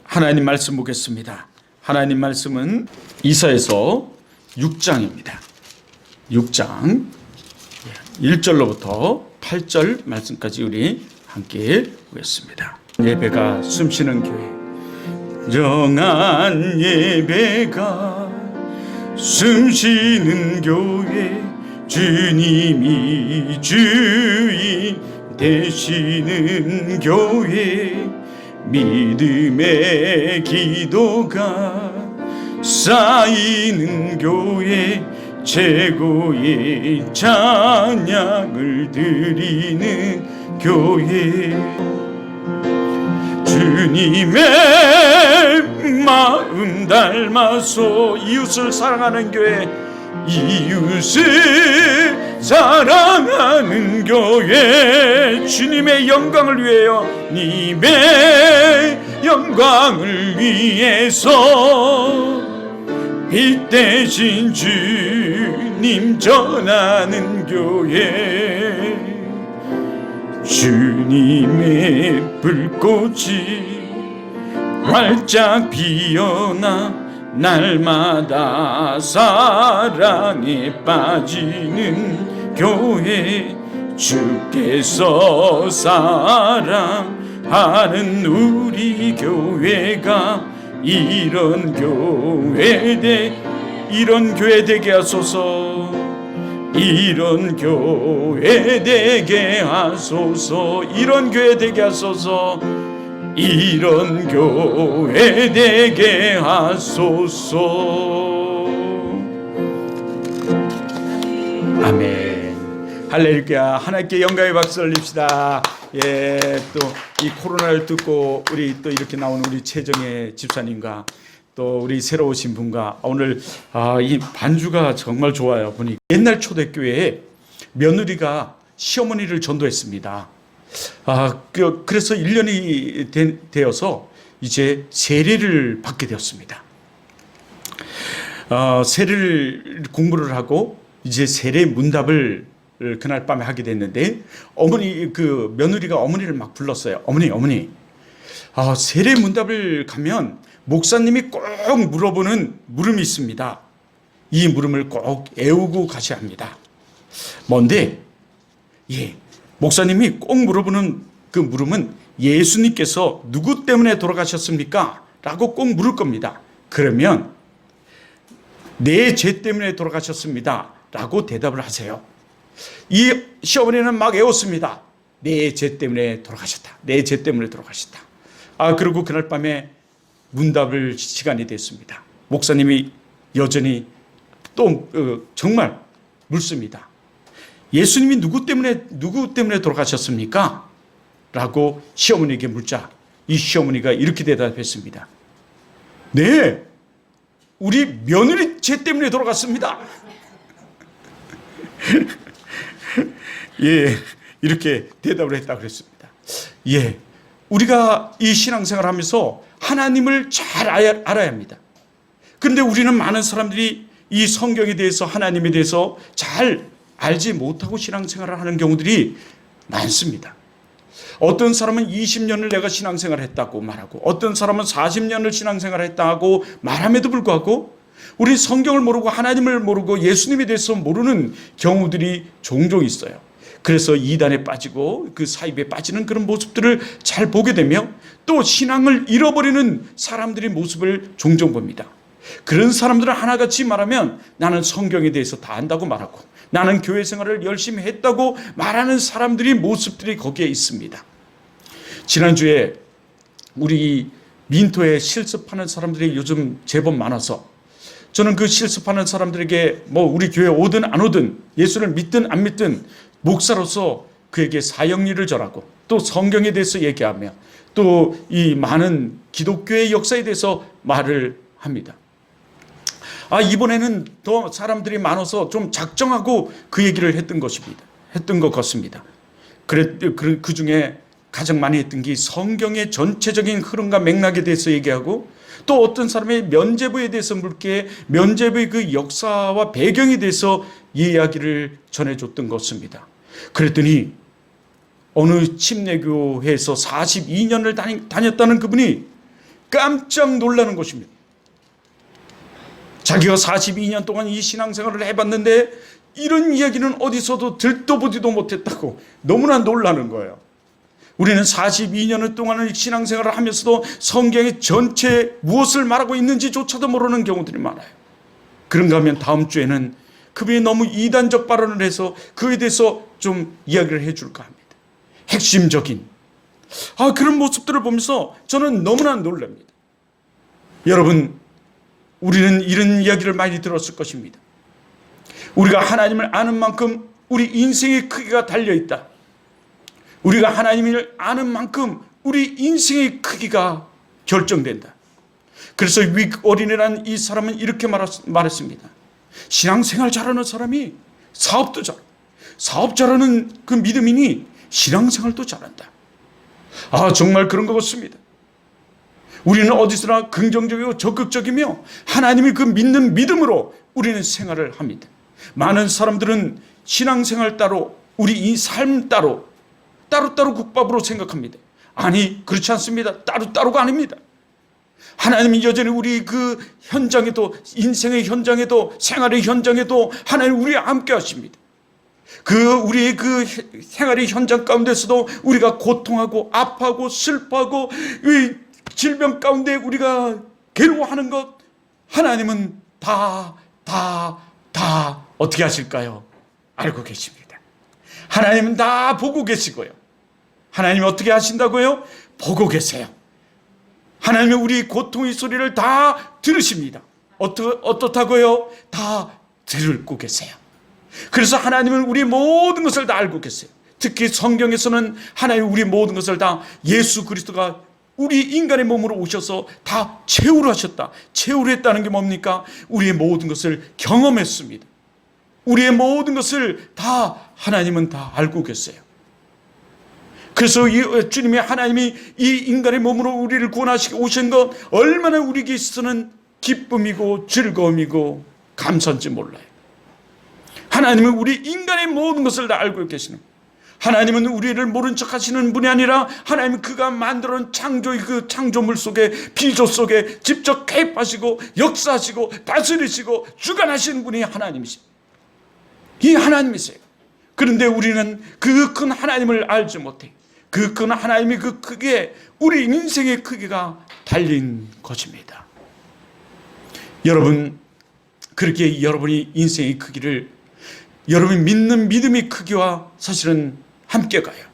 하나님 말씀 보겠습니다. 하나님 말씀은 이사야서 6장입니다. 6장 1절로부터 8절 말씀까지 우리 함께 보겠습니다. 예배가 숨쉬는 교회, 정한 예배가 숨쉬는 교회, 주님이 주인 되시는 교회, 믿음의 기도가 쌓이는 교회, 최고의 찬양을 드리는 교회, 주님의 마음 닮아서 이웃을 사랑하는 교회, 이웃을 사랑하는 교회, 주님의 영광을 위하여, 님의 영광을 위해서 빛 대신 주님 전하는 교회, 주님의 불꽃이 활짝 피어나 날마다 사랑에 빠지는 교회, 주께서 사랑하는 우리 교회가 이런 교회 되게 하소서, 이런 교회 되게 하소서, 이런 교회 되게 하소서, 이런 교회 되게 하소서. 아멘. 할렐루야. 하나님께 영광의 박수 올립시다. 예, 또 이 코로나를 뚫고 우리 또 이렇게 나온 우리 최정혜 집사님과 또 우리 새로 오신 분과 오늘 이 반주가 정말 좋아요. 보니 옛날 초대교회에 며느리가 시어머니를 전도했습니다. 그래서 1년이 되어서 이제 세례를 받게 되었습니다. 세례를 공부를 하고 이제 세례 문답을 그날 밤에 하게 됐는데, 그 며느리가 어머니를 막 불렀어요. 어머니, 세례 문답을 가면 목사님이 꼭 물어보는 물음이 있습니다. 이 물음을 꼭 애우고 가셔야 합니다. 뭔데? 목사님이 꼭 물어보는 그 물음은 예수님께서 누구 때문에 돌아가셨습니까? 라고 꼭 물을 겁니다. 그러면 내 죄 때문에 돌아가셨습니다 라고 대답을 하세요. 이 시어머니는 막 애웠습니다. 내 죄 때문에 돌아가셨다. 내 죄 때문에 돌아가셨다. 그리고 그날 밤에 문답을 시간이 됐습니다. 목사님이 여전히 또 정말 묻습니다. 예수님이 누구 때문에 돌아가셨습니까? 라고 시어머니에게 묻자 이 시어머니가 이렇게 대답했습니다. 네, 우리 며느리 죄 때문에 돌아갔습니다. 예, 이렇게 대답을 했다고 그랬습니다. 예, 우리가 이 신앙생활을 하면서 하나님을 잘 알아야 합니다. 그런데 우리는 많은 사람들이 이 성경에 대해서, 하나님에 대해서 잘 알지 못하고 신앙생활을 하는 경우들이 많습니다. 어떤 사람은 20년을 내가 신앙생활을 했다고 말하고, 어떤 사람은 40년을 신앙생활을 했다고 말함에도 불구하고 우리 성경을 모르고 하나님을 모르고 예수님에 대해서 모르는 경우들이 종종 있어요. 그래서 이단에 빠지고 그 사입에 빠지는 그런 모습들을 잘 보게 되며 또 신앙을 잃어버리는 사람들의 모습을 종종 봅니다. 그런 사람들은 하나같이 말하면 나는 성경에 대해서 다 안다고 말하고, 나는 교회 생활을 열심히 했다고 말하는 사람들의 모습들이 거기에 있습니다. 지난주에 우리 민토에 실습하는 사람들이 요즘 제법 많아서 저는 그 실습하는 사람들에게 우리 교회 오든 안 오든, 예수를 믿든 안 믿든 목사로서 그에게 사형리를 전하고 또 성경에 대해서 얘기하며 또 이 많은 기독교의 역사에 대해서 말을 합니다. 이번에는 더 사람들이 많아서 좀 작정하고 그 얘기를 했던 것 같습니다. 그 중에 가장 많이 했던 게 성경의 전체적인 흐름과 맥락에 대해서 얘기하고, 또 어떤 사람의 면죄부에 대해서 묻기에 면죄부의 그 역사와 배경에 대해서 이야기를 전해줬던 것입니다. 그랬더니 어느 침례교회에서 42년을 다녔다는 그분이 깜짝 놀라는 것입니다. 자기가 42년 동안 이 신앙생활을 해봤는데 이런 이야기는 어디서도 듣도 보지도 못했다고 너무나 놀라는 거예요. 우리는 42년 동안의 신앙생활을 하면서도 성경의 전체 무엇을 말하고 있는지조차도 모르는 경우들이 많아요. 그런가 하면 다음 주에는 그분이 너무 이단적 발언을 해서 그에 대해서 좀 이야기를 해줄까 합니다. 핵심적인 그런 모습들을 보면서 저는 너무나 놀랍니다. 여러분, 우리는 이런 이야기를 많이 들었을 것입니다. 우리가 하나님을 아는 만큼 우리 인생의 크기가 달려있다. 우리가 하나님을 아는 만큼 우리 인생의 크기가 결정된다. 그래서 윅 어린이라는 이 사람은 이렇게 말했습니다. 신앙생활 잘하는 사람이 사업도 잘하고 사업 잘하는 그 믿음이니 신앙생활도 잘한다. 정말 그런 것 같습니다. 우리는 어디서나 긍정적이고 적극적이며 하나님이 그 믿는 믿음으로 우리는 생활을 합니다. 많은 사람들은 신앙생활 따로 우리 이 삶 따로따로 국밥으로 생각합니다. 아니, 그렇지 않습니다. 따로따로가 아닙니다. 하나님이 여전히 우리 그 현장에도, 인생의 현장에도, 생활의 현장에도 하나님 우리와 함께 하십니다. 우리의 그 생활의 현장 가운데서도 우리가 고통하고 아파하고 슬퍼하고 질병 가운데 우리가 괴로워하는 것, 하나님은 다 어떻게 하실까요? 알고 계십니다. 하나님은 다 보고 계시고요. 하나님이 어떻게 하신다고요? 보고 계세요. 하나님은 우리 고통의 소리를 다 들으십니다. 어떻다고요? 다 듣고 계세요. 그래서 하나님은 우리 모든 것을 다 알고 계세요. 특히 성경에서는 하나님 우리 모든 것을 다 예수 그리스도가 우리 인간의 몸으로 오셔서 다 채우려 하셨다. 채우려 했다는 게 뭡니까? 우리의 모든 것을 경험했습니다. 우리의 모든 것을 다 하나님은 다 알고 계세요. 그래서 주님이 하나님이 이 인간의 몸으로 우리를 구원하시고 오신 것 얼마나 우리에게 있어서는 기쁨이고 즐거움이고 감사한지 몰라요. 하나님은 우리 인간의 모든 것을 다 알고 계시는, 하나님은 우리를 모른 척 하시는 분이 아니라 하나님은 그가 만들어낸 창조의 그 창조물 속에, 피조 속에 직접 개입하시고 역사하시고 다스리시고 주관하시는 분이 하나님이십니다. 이 하나님이세요. 그런데 우리는 그 큰 하나님을 알지 못해. 그 큰 하나님이 그 크기에 우리 인생의 크기가 달린 것입니다. 여러분, 그렇게 여러분이 인생의 크기를, 여러분이 믿는 믿음의 크기와 사실은 함께 가요.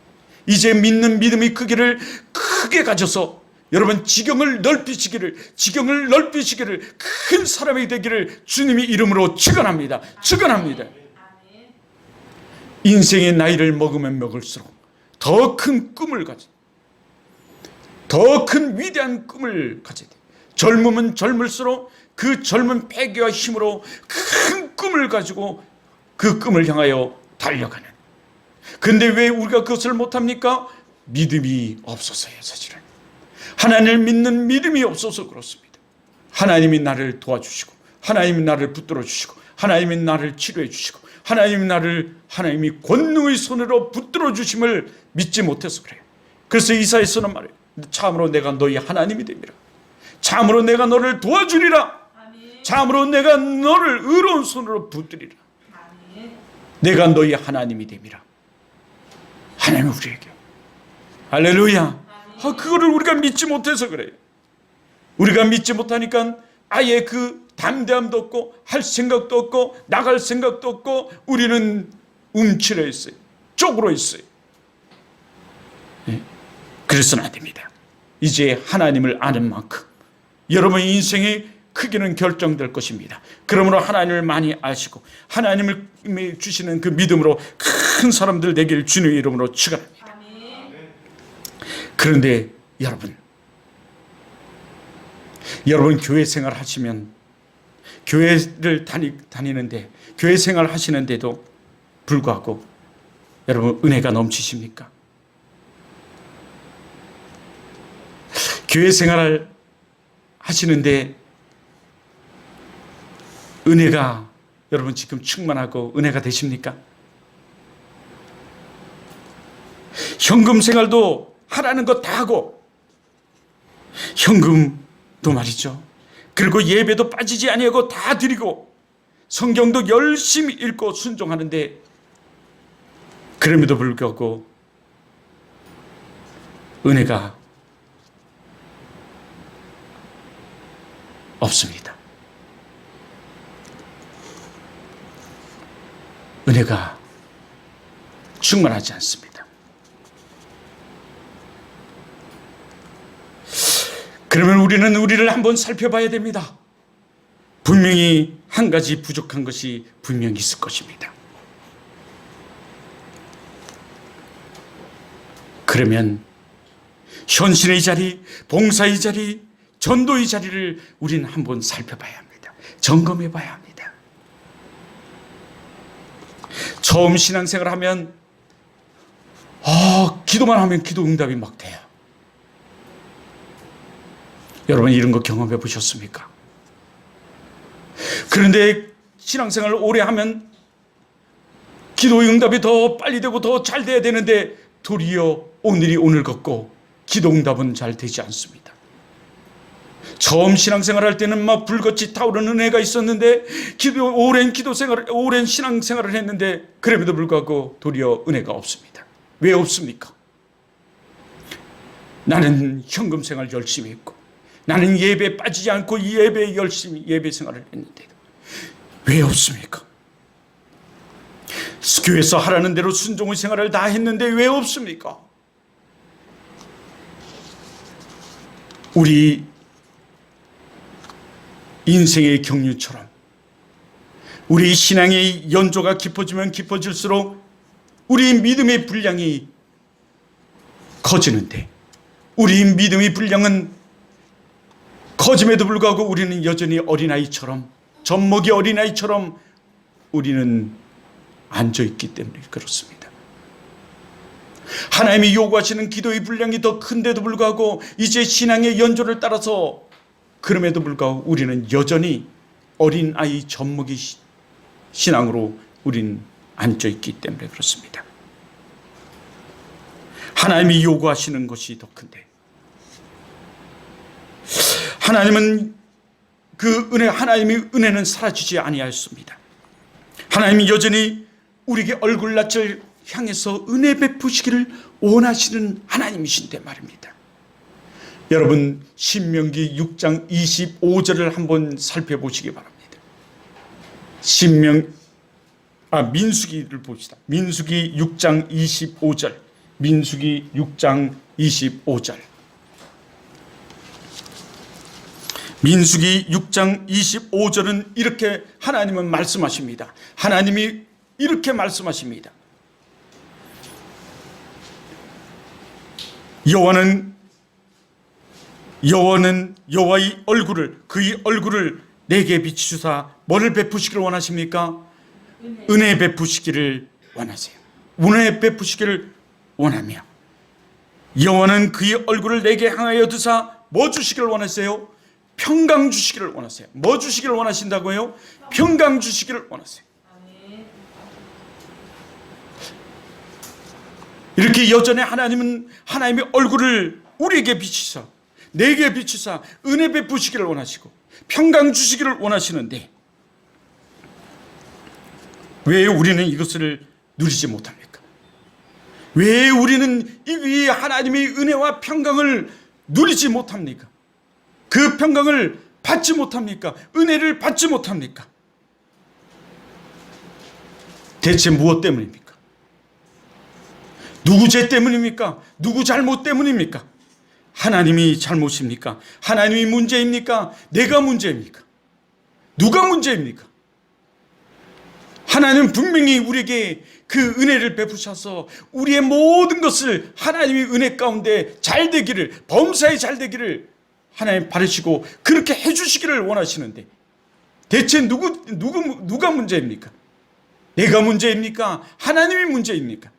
이제 믿는 믿음의 크기를 크게 가져서 여러분 지경을 넓히시기를 큰 사람이 되기를 주님의 이름으로 축원합니다. 축원합니다. 인생의 나이를 먹으면 먹을수록 더 큰 꿈을 가져, 더 큰 위대한 꿈을 가져야 돼. 젊으면 젊을수록 그 젊은 패기와 힘으로 큰 꿈을 가지고 그 꿈을 향하여 달려가는. 근데 왜 우리가 그것을 못합니까? 믿음이 없어서요. 사실은 하나님을 믿는 믿음이 없어서 그렇습니다. 하나님이 나를 도와주시고, 하나님이 나를 붙들어 주시고, 하나님이 나를 치료해 주시고, 하나님이 권능의 손으로 붙들어 주심을 믿지 못해서 그래요. 그래서 이사야서는 말해요. 참으로 내가 너희 하나님이 됨이라. 참으로 내가 너를 도와주리라. 참으로 내가 너를 의로운 손으로 붙들리라. 내가 너희 하나님이 됨이라. 하나님이 우리에게. 할렐루야. 그거를 우리가 믿지 못해서 그래요. 우리가 믿지 못하니까 아예 그 담대함도 없고 할 생각도 없고 나갈 생각도 없고 우리는 움츠려 있어요. 쪼그러 있어요. 그래서는 안 됩니다. 이제 하나님을 아는 만큼 여러분의 인생의 크기는 결정될 것입니다. 그러므로 하나님을 많이 아시고 하나님을 주시는 그 믿음으로 큰 사람들 되기를 주님의 이름으로 축원합니다. 그런데 여러분 교회 생활 하시면, 교회를 다니는데, 교회 생활 하시는데도 불구하고 여러분 은혜가 넘치십니까? 교회 생활을 하시는데 은혜가 여러분 지금 충만하고 은혜가 되십니까? 현금 생활도 하라는 것 다 하고 현금 또 말이죠. 그리고 예배도 빠지지 아니하고 다 드리고 성경도 열심히 읽고 순종하는데 그럼에도 불구하고 은혜가 없습니다. 은혜가 충만하지 않습니다. 그러면 우리는 우리를 한번 살펴봐야 됩니다. 분명히 한 가지 부족한 것이 분명히 있을 것입니다. 그러면 헌신의 자리, 봉사의 자리, 전도의 자리를 우리는 한번 살펴봐야 합니다. 점검해 봐야 합니다. 처음 신앙생활 하면 기도만 하면 기도 응답이 막 돼요. 여러분 이런 거 경험해 보셨습니까? 그런데 신앙생활을 오래 하면 기도의 응답이 더 빨리 되고 더 잘 돼야 되는데 도리어 오늘이 오늘 같고 기도 응답은 잘 되지 않습니다. 처음 신앙생활 할 때는 막 불같이 타오르는 은혜가 있었는데 오랜 신앙생활을 했는데 그럼에도 불구하고 도리어 은혜가 없습니다. 왜 없습니까? 나는 현금 생활 열심히 했고 나는 예배에 빠지지 않고 이 예배에 열심히 예배 생활을 했는데 왜 없습니까? 교회에서 하라는 대로 순종의 생활을 다 했는데 왜 없습니까? 우리 인생의 경륜처럼 우리 신앙의 연조가 깊어지면 깊어질수록 우리 믿음의 분량이 커지는데 우리 믿음의 분량은 커짐에도 불구하고 우리는 여전히 어린아이처럼 젖먹이 어린아이처럼 우리는 앉아있기 때문에 그렇습니다. 하나님이 요구하시는 기도의 분량이 더 큰데도 불구하고 이제 신앙의 연조를 따라서 그럼에도 불구하고 우리는 여전히 어린아이 젖먹이 신앙으로 우리는 앉아있기 때문에 그렇습니다. 하나님이 요구하시는 것이 더 큰데 하나님은 하나님의 은혜는 사라지지 아니하였습니다. 하나님이 여전히 우리에게 얼굴낯을 향해서 은혜 베푸시기를 원하시는 하나님이신데 말입니다. 여러분 신명기 6장 25절을 한번 살펴보시기 바랍니다. 민수기를 봅시다. 민수기 6장 25절. 민수기 6장 25절. 민수기 6장 25절은 이렇게 하나님은 말씀하십니다. 하나님이 이렇게 말씀하십니다. 여호와의 얼굴을 그의 얼굴을 내게 비추사 뭐를 베푸시기를 원하십니까? 은혜 베푸시기를 원하세요. 은혜 베푸시기를 원하며 여호와는 그의 얼굴을 내게 향하여 드사 뭐 주시기를 원하세요? 평강 주시기를 원하세요. 뭐 주시기를 원하신다고요? 평강 주시기를 원하세요. 이렇게 여전히 하나님은 하나님의 얼굴을 우리에게 비추사 내게 비추사 은혜 베푸시기를 원하시고 평강 주시기를 원하시는데 왜 우리는 이것을 누리지 못합니까? 왜 우리는 이 하나님의 은혜와 평강을 누리지 못합니까? 그 평강을 받지 못합니까? 은혜를 받지 못합니까? 대체 무엇 때문입니까? 누구 죄 때문입니까? 누구 잘못 때문입니까? 하나님이 잘못입니까? 하나님이 문제입니까? 내가 문제입니까? 누가 문제입니까? 하나님은 분명히 우리에게 그 은혜를 베푸셔서 우리의 모든 것을 하나님의 은혜 가운데 잘 되기를 범사에 잘 되기를 하나님 바라시고 그렇게 해주시기를 원하시는데 대체 누가 문제입니까? 내가 문제입니까? 하나님이 문제입니까?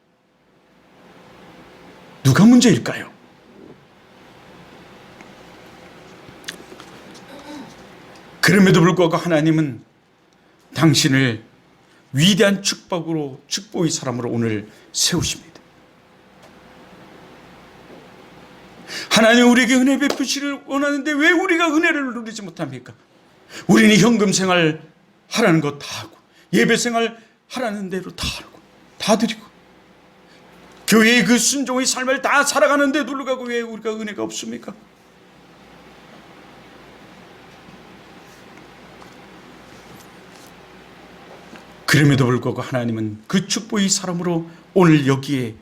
누가 문제일까요? 그럼에도 불구하고 하나님은 당신을 위대한 축복의 사람으로 오늘 세우십니다. 하나님 우리에게 은혜 베푸시를 원하는데 왜 우리가 은혜를 누리지 못합니까? 우리는 현금 생활 하라는 거 다 하고, 예배 생활 하라는 대로 다 하고, 다 드리고, 교회의 그 순종의 삶을 다 살아가는데 불구하고 왜 우리가 은혜가 없습니까? 그럼에도 불구하고 하나님은 그 축복의 사람으로 오늘 여기에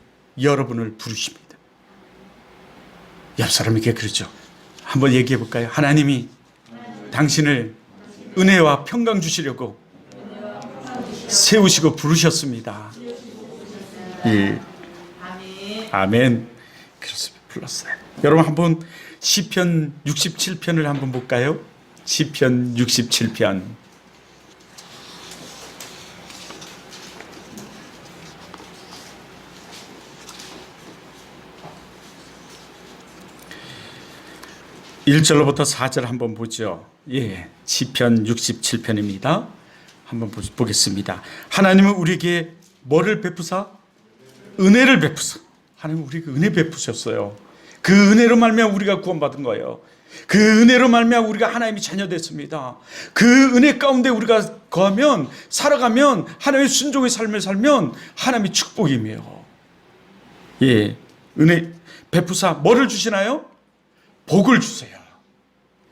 여러분을 부르십니다. 옆 사람에게 그러죠. 한번 얘기해 볼까요? 하나님이 당신을 은혜와 평강 주시려고 세우시고 부르셨습니다. 예. 아멘. 그렇습니다. 불렀어요. 여러분 한번 시편 67편을 한번 볼까요? 시편 67편. (1절로부터) (4절) 한번 보죠. 예, 시편 67편입니다. 한번 보겠습니다. 하나님은 우리에게 뭐를 베푸사? 은혜를 베푸사. 하나님 우리에게 은혜 베푸셨어요. 그 은혜로 말미암아 우리가 구원받은 거예요. 그 은혜로 말미암아 우리가 하나님의 자녀 됐습니다. 그 은혜 가운데 우리가 거하면, 살아가면, 하나님의 순종의 삶을 살면 하나님의 축복이며, 예, 은혜 베푸사 뭐를 주시나요? 복을 주세요.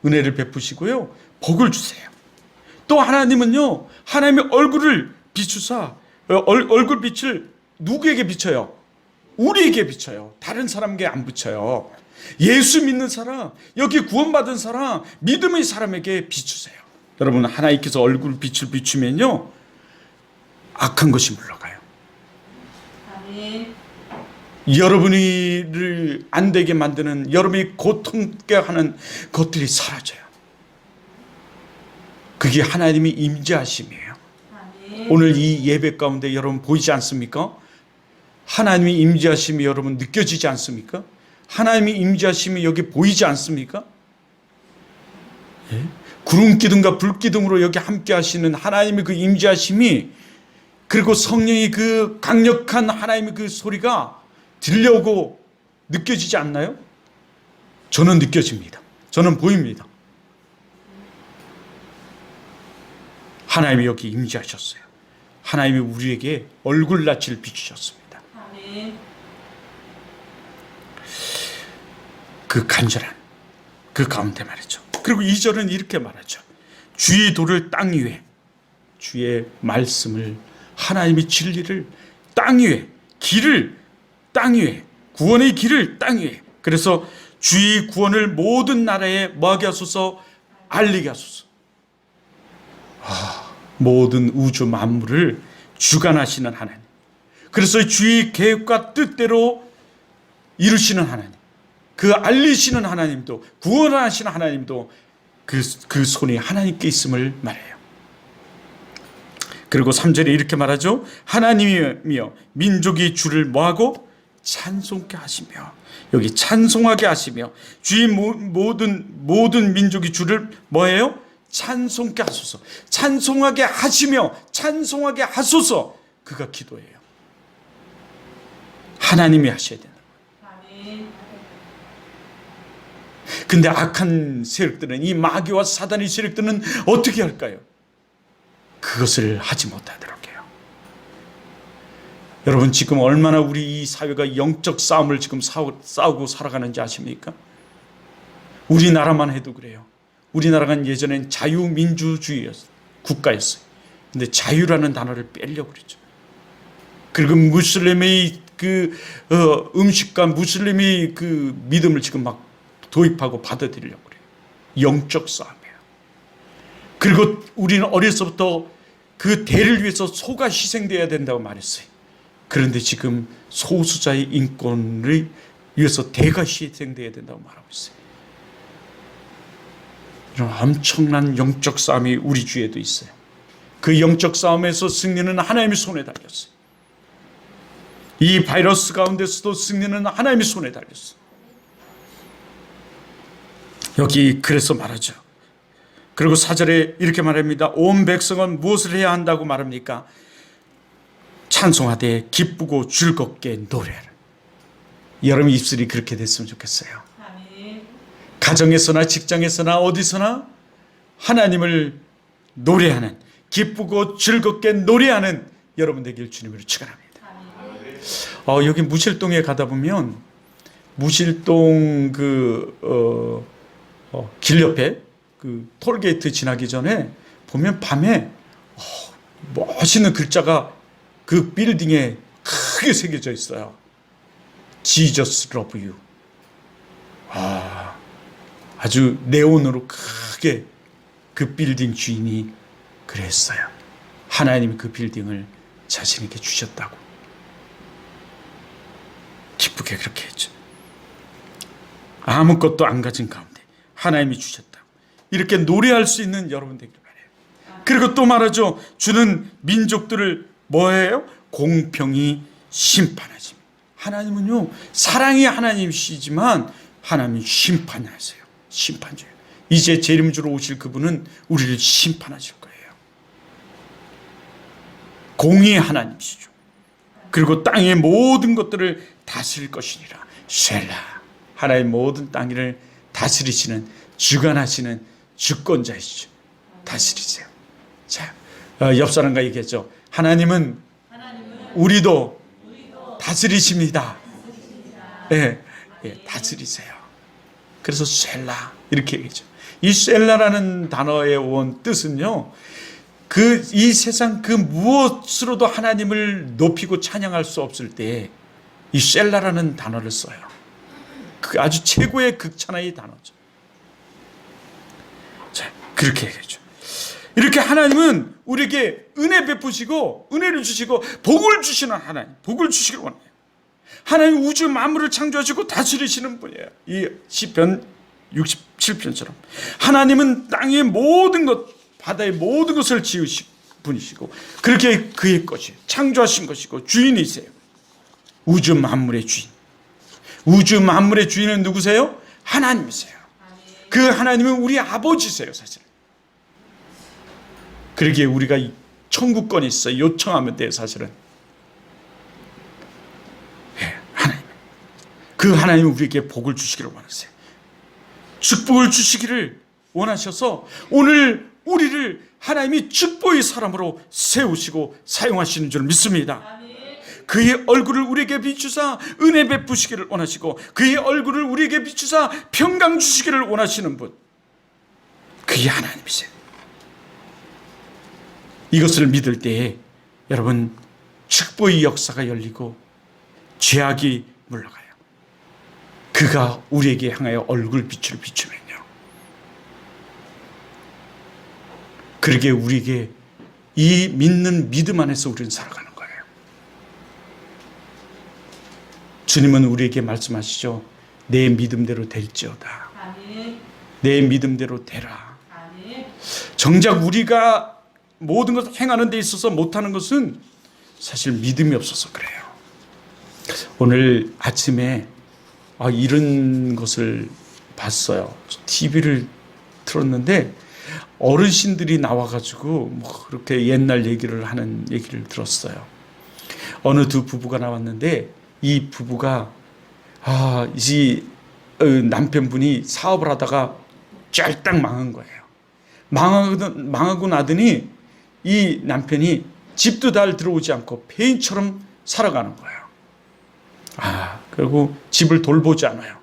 은혜를 베푸시고요, 복을 주세요. 또 하나님은요, 하나님의 얼굴을 비추사, 얼굴 빛을 누구에게 비춰요? 우리에게 비춰요. 다른 사람에게 안 비춰요. 예수 믿는 사람, 여기 구원받은 사람, 믿음의 사람에게 비추세요. 여러분, 하나님께서 얼굴 빛을 비추면요, 악한 것이 물러가요. 아멘. 여러분이를 안 되게 만드는, 여러분이 고통케 하는 것들이 사라져요. 그게 하나님의 임재하심이에요. 아멘. 오늘 이 예배 가운데 여러분 보이지 않습니까? 하나님의 임재하심이 여러분 느껴지지 않습니까? 하나님의 임재하심이 여기 보이지 않습니까? 예? 구름 기둥과 불 기둥으로 여기 함께 하시는 하나님의 그 임재하심이, 그리고 성령의 그 강력한 하나님의 그 소리가 들려오고 느껴지지 않나요? 저는 느껴집니다. 저는 보입니다. 하나님이 여기 임재하셨어요. 하나님이 우리에게 얼굴낯을 비추셨습니다. 아멘. 그 간절한 그 가운데 말이죠. 그리고 2절은 이렇게 말하죠. 주의 도를 땅 위에, 주의 말씀을, 하나님의 진리를 땅 위에, 길을 땅 위에, 구원의 길을 땅 위에. 그래서 주의 구원을 모든 나라에 뭐하게 하소서? 알리게 하소서. 모든 우주 만물을 주관하시는 하나님, 그래서 주의 계획과 뜻대로 이루시는 하나님, 그 알리시는 하나님도, 구원하시는 하나님도 그 손이 하나님께 있음을 말해요. 그리고 3절에 이렇게 말하죠. 하나님이며 민족이 주를 뭐하고? 찬송케 하시며. 여기 찬송하게 하시며, 주의 모든 민족이 주를 뭐예요? 찬송케 하소서. 찬송하게 하시며 찬송하게 하소서. 그가 기도예요. 하나님이 하셔야 된다. 근데 악한 세력들은, 이 마귀와 사단의 세력들은 어떻게 할까요? 그것을 하지 못하도록 해요. 여러분, 지금 얼마나 우리 이 사회가 영적 싸움을 지금 싸우고 살아가는지 아십니까? 우리나라만 해도 그래요. 우리나라가 예전엔 자유민주주의였어요. 국가였어요. 근데 자유라는 단어를 빼려고 그랬죠. 그리고 무슬림의 그 음식과 무슬림의 그 믿음을 지금 막 도입하고 받아들이려고 그래요. 영적 싸움이에요. 그리고 우리는 어려서부터 그 대를 위해서 소가 희생되어야 된다고 말했어요. 그런데 지금 소수자의 인권을 위해서 대가 희생되어야 된다고 말하고 있어요. 이런 엄청난 영적 싸움이 우리 주위에도 있어요. 그 영적 싸움에서 승리는 하나님의 손에 달렸어요. 이 바이러스 가운데서도 승리는 하나님의 손에 달렸어요. 여기 그래서 말하죠. 그리고 4절에 이렇게 말합니다. 온 백성은 무엇을 해야 한다고 말합니까? 찬송하되 기쁘고 즐겁게 노래하라. 여러분 입술이 그렇게 됐으면 좋겠어요. 가정에서나 직장에서나 어디서나 하나님을 노래하는, 기쁘고 즐겁게 노래하는 여러분 되길 주님으로 축원합니다. 여기 무실동에 가다 보면 무실동 길 옆에 그 톨게이트 지나기 전에 보면 밤에 멋있는 글자가 그 빌딩에 크게 새겨져 있어요. Jesus love you. 아주 네온으로 크게 그 빌딩 주인이 그랬어요. 하나님이 그 빌딩을 자신에게 주셨다고. 기쁘게 그렇게 했죠. 아무것도 안 가진 가운데 하나님이 주셨다고. 이렇게 노래할 수 있는 여러분 되길 바라요. 그리고 또 말하죠. 주는 민족들을 뭐예요? 공평히 심판하지. 하나님은요, 사랑이 하나님이시지만 하나님은 심판하세요. 심판주예요. 이제 재림주로 오실 그분은 우리를 심판하실 거예요. 공의의 하나님이시죠. 그리고 땅의 모든 것들을 다스릴 것이니라. 셀라. 하나님 모든 땅 위를 다스리시는, 주관하시는 주권자이시죠. 다스리세요. 자, 옆 사람과 얘기했죠. 하나님은 우리도 다스리십니다. 예, 다스리세요. 그래서 셀라 이렇게 얘기죠. 이 셀라라는 단어의 원 뜻은요, 이 세상 그 무엇으로도 하나님을 높이고 찬양할 수 없을 때 이 셀라라는 단어를 써요. 그 아주 최고의 극찬의 단어죠. 자, 그렇게 얘기하죠. 이렇게 하나님은 우리에게 은혜 베푸시고 은혜를 주시고 복을 주시는 하나님, 복을 주시길 원해요. 하나님 우주 만물을 창조하시고 다스리시는 분이에요. 이 시편 67편처럼 하나님은 땅의 모든 것, 바다의 모든 것을 지으신 분이시고 그렇게 그의 것이 창조하신 것이고 주인이세요. 우주 만물의 주인. 우주 만물의 주인은 누구세요? 하나님이세요. 그 하나님은 우리 아버지세요, 사실. 그러기에 우리가 천국권이 있어요. 요청하면 돼요, 사실은. 하나님. 그 하나님은 우리에게 복을 주시기를 원하세요. 축복을 주시기를 원하셔서 오늘 우리를 하나님이 축복의 사람으로 세우시고 사용하시는 줄 믿습니다. 그의 얼굴을 우리에게 비추사 은혜 베푸시기를 원하시고 그의 얼굴을 우리에게 비추사 평강 주시기를 원하시는 분, 그의 하나님이세요. 이것을 믿을 때에 여러분 축복의 역사가 열리고 죄악이 물러가요. 그가 우리에게 향하여 얼굴 빛을 비추면요, 그러게 우리에게 이 믿는 믿음 안에서 우리는 살아가는 거예요. 주님은 우리에게 말씀하시죠. 내 믿음대로 될지어다. 내 믿음대로 되라. 정작 우리가 모든 것을 행하는 데 있어서 못하는 것은 사실 믿음이 없어서 그래요. 오늘 아침에 이런 것을 봤어요. TV를 틀었는데 어르신들이 나와가지고 그렇게 옛날 얘기를 하는 얘기를 들었어요. 어느 두 부부가 나왔는데 이 부부가 이 남편분이 사업을 하다가 쫄딱 망한 거예요. 망하고 나더니 이 남편이 집도 잘 들어오지 않고 폐인처럼 살아가는 거예요. 그리고 집을 돌보지 않아요.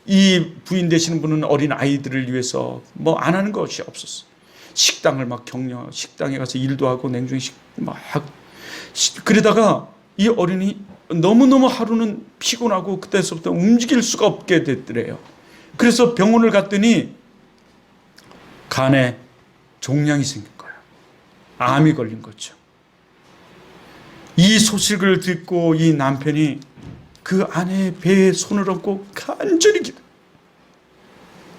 이 부인 되시는 분은 어린 아이들을 위해서 뭐 안 하는 것이 없었어. 식당을 막 식당에 가서 일도 하고 냉중식 막 그러다가 이 어린이 너무너무 하루는 피곤하고 그때서부터 움직일 수가 없게 됐더래요. 그래서 병원을 갔더니 간에 종양이 생긴 거예요. 암이 걸린 거죠. 이 소식을 듣고 이 남편이 그 아내의 배에 손을 얹고 간절히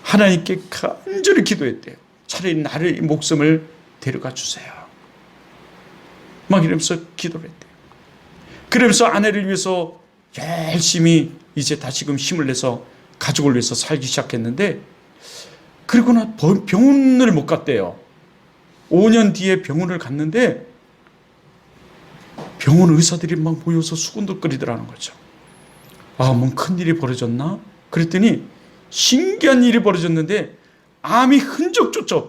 하나님께 간절히 기도했대요. 차라리 나를, 이 목숨을 데려가 주세요. 막 이러면서 기도를 했대요. 그러면서 아내를 위해서 열심히 이제 다시금 힘을 내서 가족을 위해서 살기 시작했는데, 그리고 나 병원을 못 갔대요. 5년 뒤에 병원을 갔는데 병원 의사들이 막 모여서 수군덕거리더라는 거죠. 뭔 큰일이 벌어졌나? 그랬더니 신기한 일이 벌어졌는데 암이 흔적조차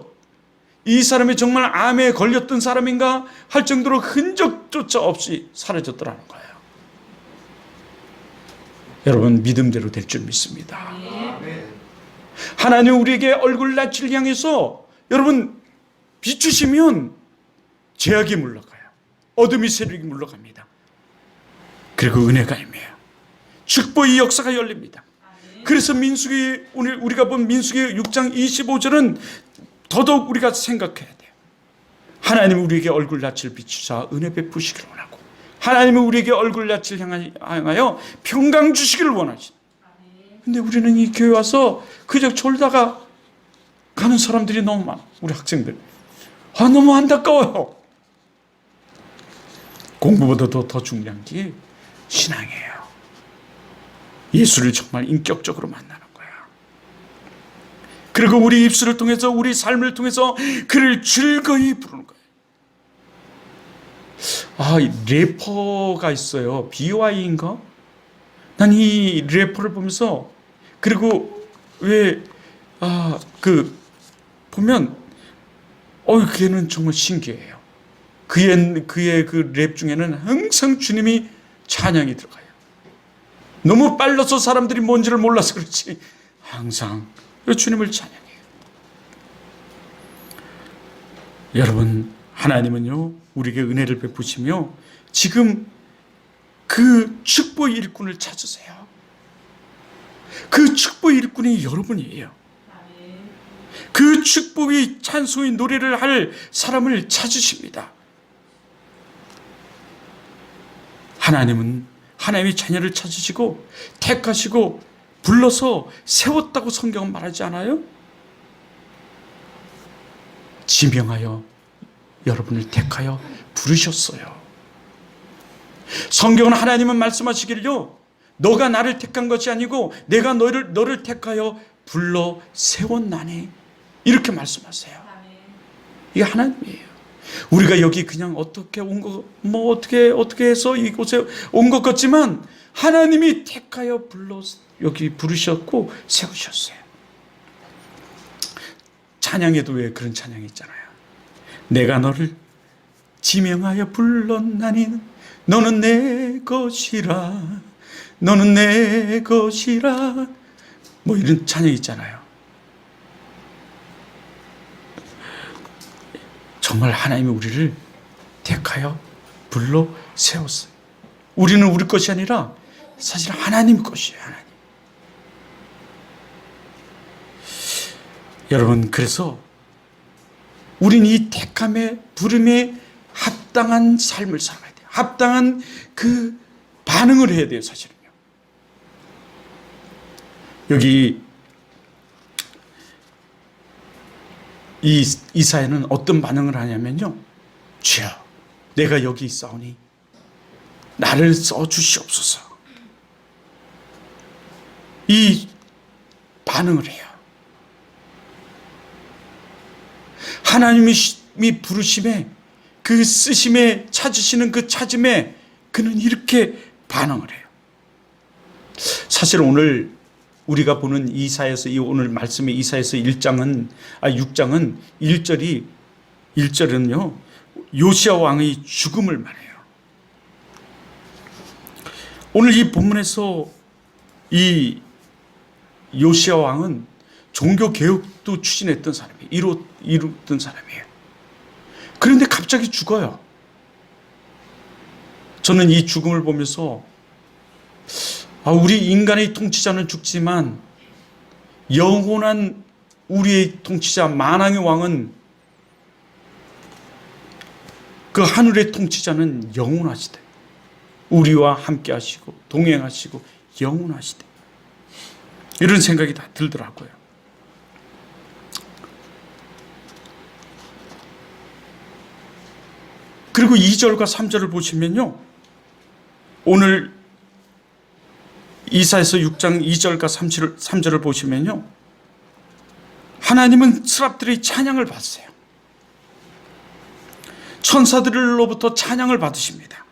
이 사람이 정말 암에 걸렸던 사람인가 할 정도로 흔적조차 없이 사라졌더라는 거예요. 여러분, 믿음대로 될 줄 믿습니다. 하나님 우리에게 얼굴 낯을 향해서 여러분 비추시면 죄악이 물러가요. 어둠의 세력이 물러갑니다. 그리고 은혜가 임해요. 축복의 역사가 열립니다. 그래서 민수기, 오늘 우리가 본 민수기 6장 25절은 더더욱 우리가 생각해야 돼요. 하나님은 우리에게 얼굴 낯을 비추사 은혜 베푸시기를 원하고, 하나님은 우리에게 얼굴 낯을 향하여 평강 주시기를 원하시. 근데 우리는 이 교회 와서 그저 졸다가 가는 사람들이 너무 많아. 우리 학생들 너무 안타까워요. 공부보다도 더 중요한 게 신앙이에요. 예수를 정말 인격적으로 만나는 거야. 그리고 우리 입술을 통해서, 우리 삶을 통해서 그를 즐거이 부르는 거예요. 래퍼가 있어요. BY인가? 난 이 래퍼를 보면서, 그리고 보면 걔는 정말 신기해요. 그의 그 랩 중에는 항상 주님이 찬양이 들어가요. 너무 빨라서 사람들이 뭔지를 몰라서 그렇지 항상 주님을 찬양해요. 여러분, 하나님은요 우리에게 은혜를 베푸시며 지금 그 축복의 일꾼을 찾으세요. 그 축복의 일꾼이 여러분이에요. 그 축복의 찬송의 노래를 할 사람을 찾으십니다. 하나님은 하나님의 자녀를 찾으시고 택하시고 불러서 세웠다고 성경은 말하지 않아요? 지명하여 여러분을 택하여 부르셨어요. 성경은 하나님은 말씀하시기를요, 너가 나를 택한 것이 아니고 내가 너를 택하여 불러 세웠나니, 이렇게 말씀하세요. 이게 하나님이에요. 우리가 여기 그냥 어떻게 온 거, 어떻게 해서 이곳에 온 것 같지만 하나님이 택하여 불러 여기 부르셨고 세우셨어요. 찬양에도 왜 그런 찬양이 있잖아요. 내가 너를 지명하여 불렀나니 너는 내 것이라, 너는 내 것이라, 이런 찬양이 있잖아요. 정말 하나님이 우리를 택하여 불러 세웠어요. 우리는 우리 것이 아니라 사실 하나님 것이에요. 하나님. 여러분, 그래서 우리는 이 택함에 부름에 합당한 삶을 살아야 돼요. 합당한 그 반응을 해야 돼요. 사실은요. 여기 이사야는 어떤 반응을 하냐면요, 주여 내가 여기 있사오니 나를 써주시옵소서, 이 반응을 해요. 하나님이 부르심에, 그 쓰심에, 찾으시는 그 찾음에 그는 이렇게 반응을 해요. 사실 오늘 우리가 보는 이사야서, 오늘 말씀의 이사야서 6장은 1절은요 요시야 왕의 죽음을 말해요. 오늘 이 본문에서 이 요시야 왕은 종교 개혁도 추진했던 사람이에요. 이루던 사람이에요. 그런데 갑자기 죽어요. 저는 이 죽음을 보면서 우리 인간의 통치자는 죽지만 영원한 우리의 통치자 만왕의 왕은, 그 하늘의 통치자는 영원하시대. 우리와 함께 하시고 동행하시고 영원하시대. 이런 생각이 다 들더라고요. 그리고 2절과 3절을 보시면요, 오늘 이사야서 6장 2절과 3절을 보시면요, 하나님은 스랍들의 찬양을 받으세요. 천사들로부터 찬양을 받으십니다.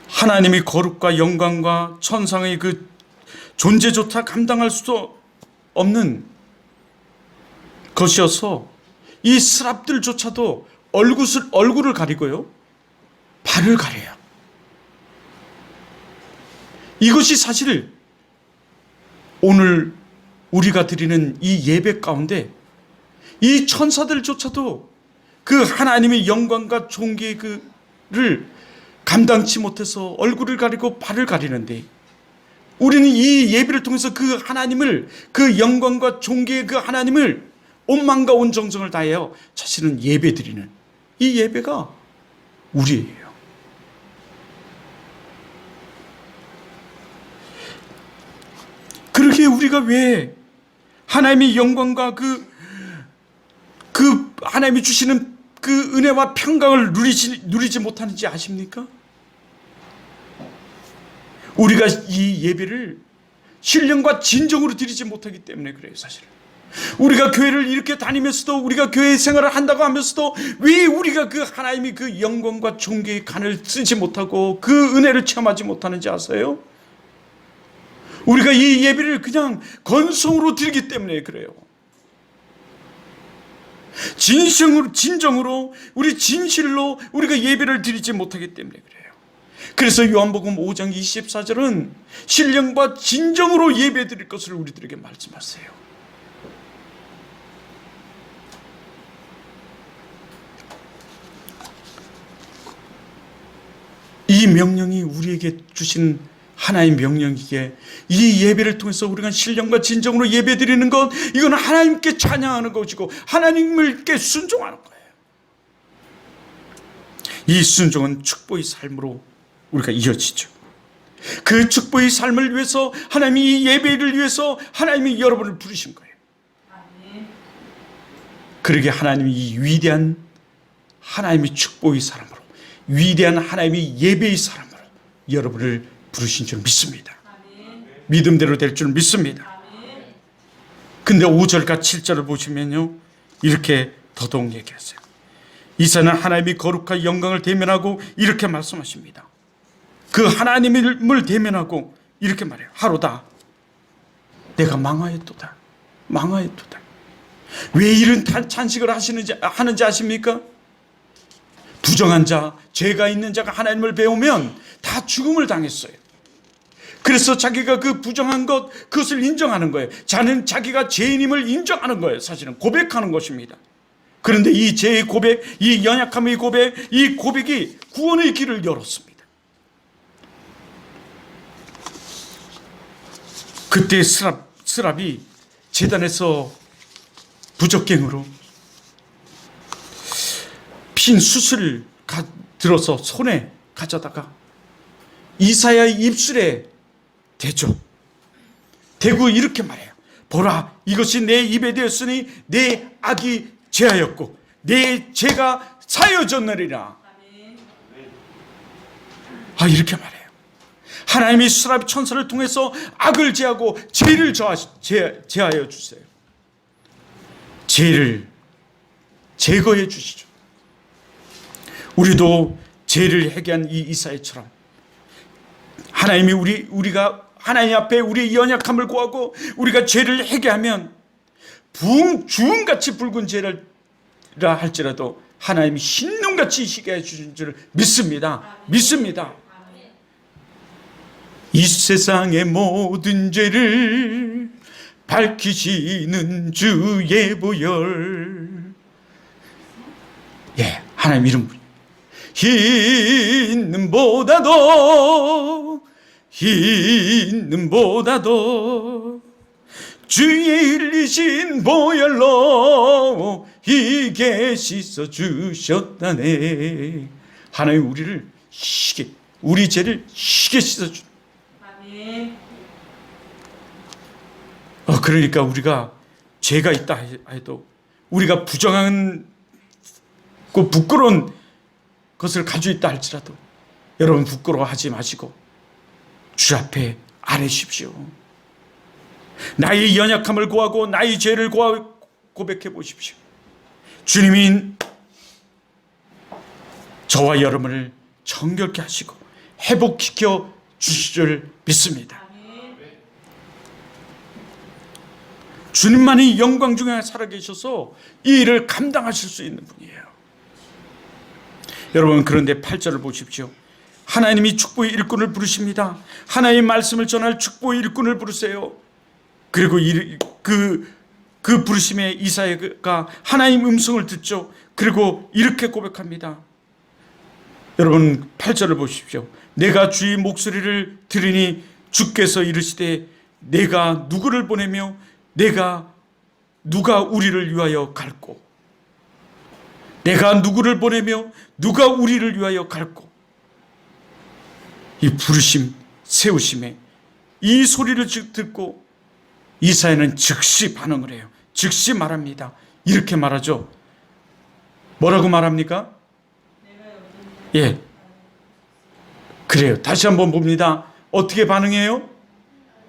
하나님이 거룩과 영광과 천상의 그 존재조차 감당할 수 없는 것이어서 이 스랍들조차도 얼굴을 가리고요, 발을 가려요. 이것이 사실 오늘 우리가 드리는 이 예배 가운데 이 천사들조차도 그 하나님의 영광과 존귀를 감당치 못해서 얼굴을 가리고 발을 가리는데, 우리는 이 예배를 통해서 그 하나님을, 그 영광과 존귀의 그 하나님을 온 마음과 온 정성을 다하여 자신은 예배 드리는 이 예배가 우리예요. 그러기에 우리가 왜 하나님의 영광과 그 하나님이 주시는 그 은혜와 평강을 누리지 못하는지 아십니까? 우리가 이 예배를 신령과 진정으로 드리지 못하기 때문에 그래요, 사실은. 우리가 교회를 이렇게 다니면서도, 우리가 교회 생활을 한다고 하면서도 왜 우리가 그 하나님이 그 영광과 존귀의 간을 쓰지 못하고 그 은혜를 체험하지 못하는지 아세요? 우리가 이 예배를 그냥 건성으로 드리기 때문에 그래요. 진정으로 우리 진실로 우리가 예배를 드리지 못하기 때문에 그래요. 그래서 요한복음 5장 24절은 신령과 진정으로 예배 드릴 것을 우리들에게 말씀하세요. 이 명령이 우리에게 주신 하나의 명령이기에 이 예배를 통해서 우리가 신령과 진정으로 예배 드리는 것, 이건 하나님께 찬양하는 것이고 하나님께 순종하는 거예요. 이 순종은 축복의 삶으로 우리가 이어지죠. 그 축복의 삶을 위해서 하나님이, 이 예배를 위해서 하나님이 여러분을 부르신 거예요. 그러게 하나님이 이 위대한 하나님의 축복의 사람으로, 위대한 하나님의 예배의 사람으로 여러분을 부르신 줄 믿습니다. 믿음대로 될 줄 믿습니다. 근데 5절과 7절을 보시면요, 이렇게 더더욱 얘기하세요. 이사는 하나님이 거룩한 영광을 대면하고 이렇게 말씀하십니다. 그 하나님을 대면하고 이렇게 말해요. 하로다, 내가 망하였도다. 왜 이런 찬식을 하는지 아십니까? 부정한 자, 죄가 있는 자가 하나님을 배우면 다 죽음을 당했어요. 그래서 자기가 그 부정한 것, 그것을 인정하는 거예요. 자기가 죄인임을 인정하는 거예요. 사실은 고백하는 것입니다. 그런데 이 죄의 고백, 이 연약함의 고백, 이 고백이 구원의 길을 열었습니다. 그때 스랍이 제단에서 부적갱으로 핀 숯을 들어서 손에 가져다가 이사야의 입술에 대죠. 대고 이렇게 말해요. 보라, 이것이 내 입에 되었으니 내 악이 제하였고 내 죄가 사여졌느니라. 이렇게 말해요. 하나님이 스랍 천사를 통해서 악을 제하고 죄를 제하여 주세요. 죄를 제거해 주시죠. 우리도 죄를 해결한 이 이사야처럼 하나님이 우리가 하나님 앞에 우리의 연약함을 구하고 우리가 죄를 해결하면 주음같이 붉은 죄라 할지라도 하나님이 흰눈같이 희게 해주신 줄 믿습니다. 이 세상의 모든 죄를 밝히시는 주의 보혈. 하나님 이름 부르. 흰 눈보다도 주의 흘리신 보혈로 희게 씻어주셨다네. 하나님 우리 죄를 희게 씻어주. 그러니까 우리가 죄가 있다 해도, 우리가 부정한 부끄러운 것을 가지고 있다 할지라도 여러분 부끄러워하지 마시고 주 앞에 아뢰십시오. 나의 연약함을 구하고 나의 죄를 고백해 보십시오. 주님이 저와 여러분을 정결케 하시고 회복시켜 주실 줄 믿습니다. 주님만이 영광 중에 살아계셔서 이 일을 감당하실 수 있는 분이에요. 여러분, 그런데 8절을 보십시오. 하나님이 축복의 일꾼을 부르십니다. 하나님의 말씀을 전할 축복의 일꾼을 부르세요. 그리고 그 부르심에 이사야가 하나님 음성을 듣죠. 그리고 이렇게 고백합니다. 여러분 8절을 보십시오. 내가 주의 목소리를 들으니 주께서 이르시되 내가 누구를 보내며 누가 우리를 위하여 갈꼬. 내가 누구를 보내며 누가 우리를 위하여 갈꼬. 이 부르심, 세우심에 이 소리를 듣고 이사야는 즉시 반응을 해요. 즉시 말합니다. 이렇게 말하죠. 뭐라고 말합니까? 예, 그래요. 다시 한번 봅니다. 어떻게 반응해요?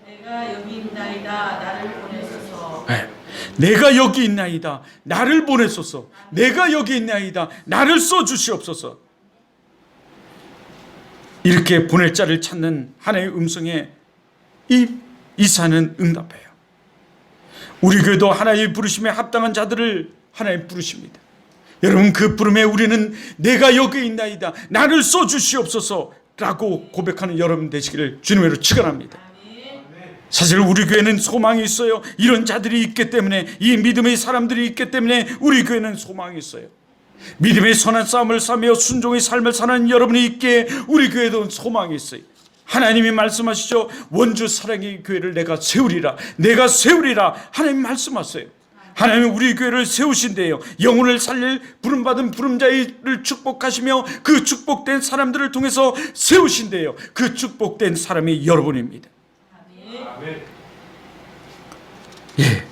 내가 여기 있나이다 나를 보내소서. 네. 내가 여기 있나이다 나를 보내소서. 내가 여기 있나이다 나를 써주시옵소서. 이렇게 보낼 자를 찾는 하나님의 음성에 이 이사야는 응답해요. 우리 교회도 하나님의 부르심에 합당한 자들을 하나님 부르십니다. 여러분, 그 부름에 우리는 내가 여기 있나이다 나를 써주시옵소서 라고 고백하는 여러분 되시기를 주님으로 축원합니다. 사실 우리 교회는 소망이 있어요. 이런 자들이 있기 때문에, 이 믿음의 사람들이 있기 때문에 우리 교회는 소망이 있어요. 믿음의 선한 싸움을 싸며 순종의 삶을 사는 여러분이 있기에 우리 교회도 소망이 있어요. 하나님이 말씀하시죠. 원주 사랑의 교회를 내가 세우리라 하나님 말씀하세요. 하나님은 우리 교회를 세우신대요. 영혼을 살릴 부름받은 부름자를 축복하시며 그 축복된 사람들을 통해서 세우신대요. 그 축복된 사람이 여러분입니다. 예.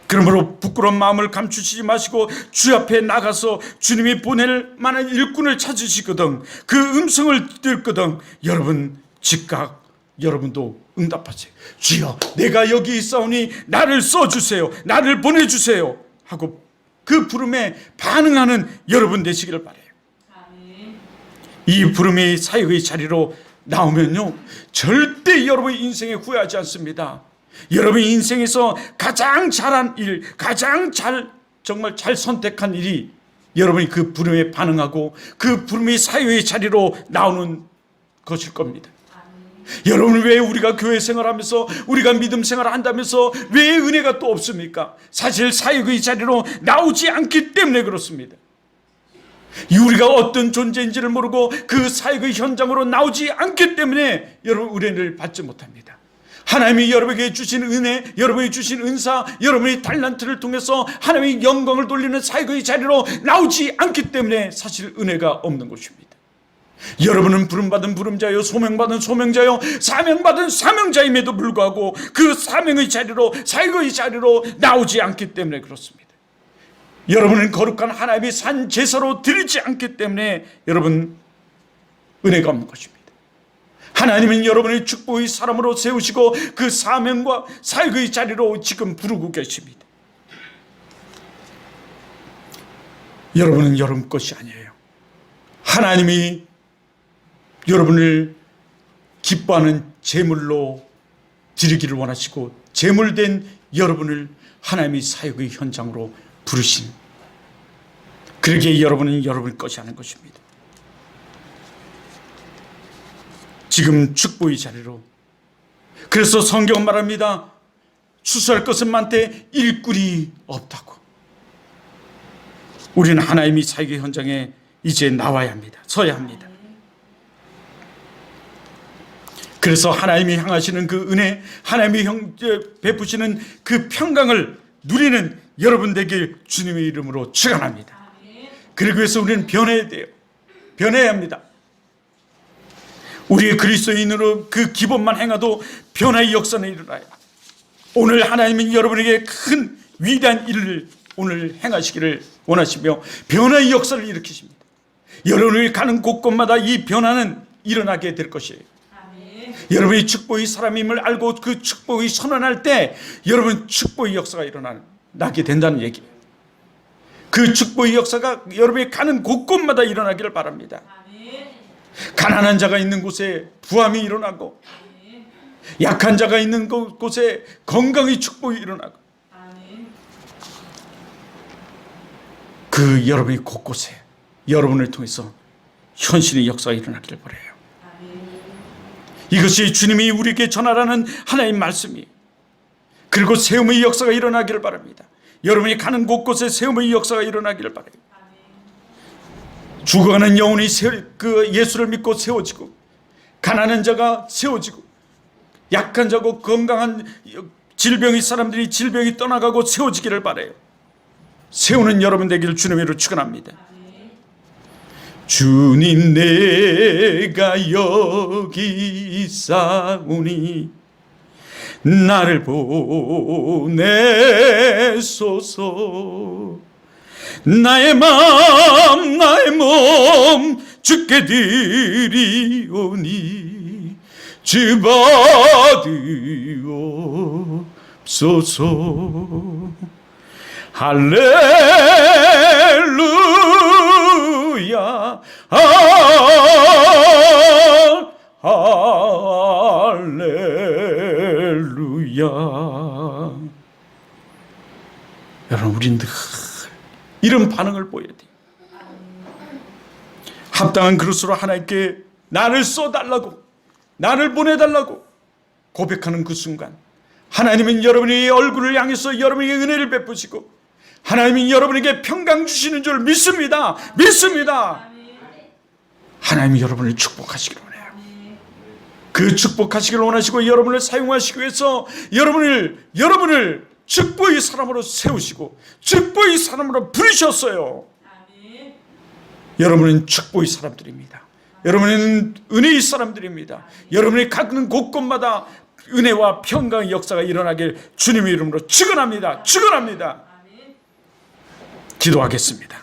그러므로 부끄러운 마음을 감추시지 마시고 주 앞에 나가서 주님이 보낼 만한 일꾼을 찾으시거든, 그 음성을 듣거든 여러분 즉각 여러분도 응답하세요. 주여, 내가 여기 있사오니 나를 써주세요, 나를 보내주세요 하고 그 부름에 반응하는 여러분 되시기를 바라요. 이 부름의 사역의 자리로 나오면요 절대 여러분의 인생에 후회하지 않습니다. 여러분의 인생에서 가장 잘한 일, 정말 잘 선택한 일이 여러분이 그 부름에 반응하고 그 부름의 사역의 자리로 나오는 것일 겁니다. 여러분, 왜 우리가 교회 생활하면서, 우리가 믿음 생활을 한다면서 왜 은혜가 또 없습니까? 사실 사역의 자리로 나오지 않기 때문에 그렇습니다. 우리가 어떤 존재인지를 모르고 그 사역의 현장으로 나오지 않기 때문에 여러분 은혜를 받지 못합니다. 하나님이 여러분에게 주신 은혜, 여러분이 주신 은사, 여러분의 달란트를 통해서 하나님의 영광을 돌리는 사역의 자리로 나오지 않기 때문에 사실 은혜가 없는 것입니다. 여러분은 부름받은 부름자요, 소명받은 소명자요, 사명받은 사명자임에도 불구하고 그 사명의 자리로, 사역의 자리로 나오지 않기 때문에 그렇습니다. 여러분은 거룩한 하나님의 산 제사로 드리지 않기 때문에 여러분 은혜가 없는 것입니다. 하나님은 여러분의 축복의 사람으로 세우시고 그 사명과 사역의 자리로 지금 부르고 계십니다. 여러분은 여러분 것이 아니에요. 하나님이 여러분을 기뻐하는 제물로 드리기를 원하시고 제물된 여러분을 하나님의 사역의 현장으로 부르신, 그러기에 여러분은 여러분 것이 아닌 것입니다. 지금 축복의 자리로. 그래서 성경은 말합니다. 추수할 것은 많되 일꾼이 없다고. 우리는 하나님의 사역의 현장에 이제 나와야 합니다. 서야 합니다. 그래서 하나님이 향하시는 그 은혜, 하나님이 베푸시는 그 평강을 누리는 여러분 되길 주님의 이름으로 축원합니다. 그러기 위해서 우리는 변해야 돼요. 변해야 합니다. 우리의 그리스도인으로 그 기본만 행하도 변화의 역사는 일어나요. 오늘 하나님은 여러분에게 큰 위대한 일을 오늘 행하시기를 원하시며 변화의 역사를 일으키십니다. 여러분이 가는 곳곳마다 이 변화는 일어나게 될 것이에요. 여러분이 축복의 사람임을 알고 그 축복이 선언할 때 여러분 축복의 역사가 일어나게 된다는 얘기예요. 그 축복의 역사가 여러분이 가는 곳곳마다 일어나기를 바랍니다. 가난한 자가 있는 곳에 부함이 일어나고 약한 자가 있는 곳에 건강의 축복이 일어나고 그 여러분이 곳곳에 여러분을 통해서 현실의 역사가 일어나기를 바라요. 이것이 주님이 우리에게 전하라는 하나님의 말씀이, 그리고 세움의 역사가 일어나기를 바랍니다. 여러분이 가는 곳곳에 세움의 역사가 일어나기를 바라요. 죽어가는 영혼이 예수를 믿고 세워지고, 가난한 자가 세워지고, 약한 자고 건강한 질병의 사람들이 질병이 떠나가고 세워지기를 바라요. 세우는 여러분 되기를 주님의 이름으로 축원합니다. 주님, 내가 여기 있사오니 나를 보내소서. 나의 마음 나의 몸 주께 드리오니 주 받으옵소서. 할렐루야, 할렐루야. 여러분, 우리는 늘 이런 반응을 보여야 돼요. 합당한 그릇으로 하나님께 나를 써달라고, 나를 보내달라고 고백하는 그 순간, 하나님은 여러분의 얼굴을 향해서 여러분에게 은혜를 베푸시고, 하나님은 여러분에게 평강 주시는 줄 믿습니다. 믿습니다. 하나님이 여러분을 축복하시기를 원해요. 그 축복하시기를 원하시고, 여러분을 사용하시기 위해서 여러분을 축복의 사람으로 세우시고 축복의 사람으로 부르셨어요. 여러분은 축복의 사람들입니다. 여러분은 은혜의 사람들입니다. 여러분이 가는 곳곳마다 은혜와 평강의 역사가 일어나길 주님의 이름으로 축원합니다. 축원합니다. 기도하겠습니다.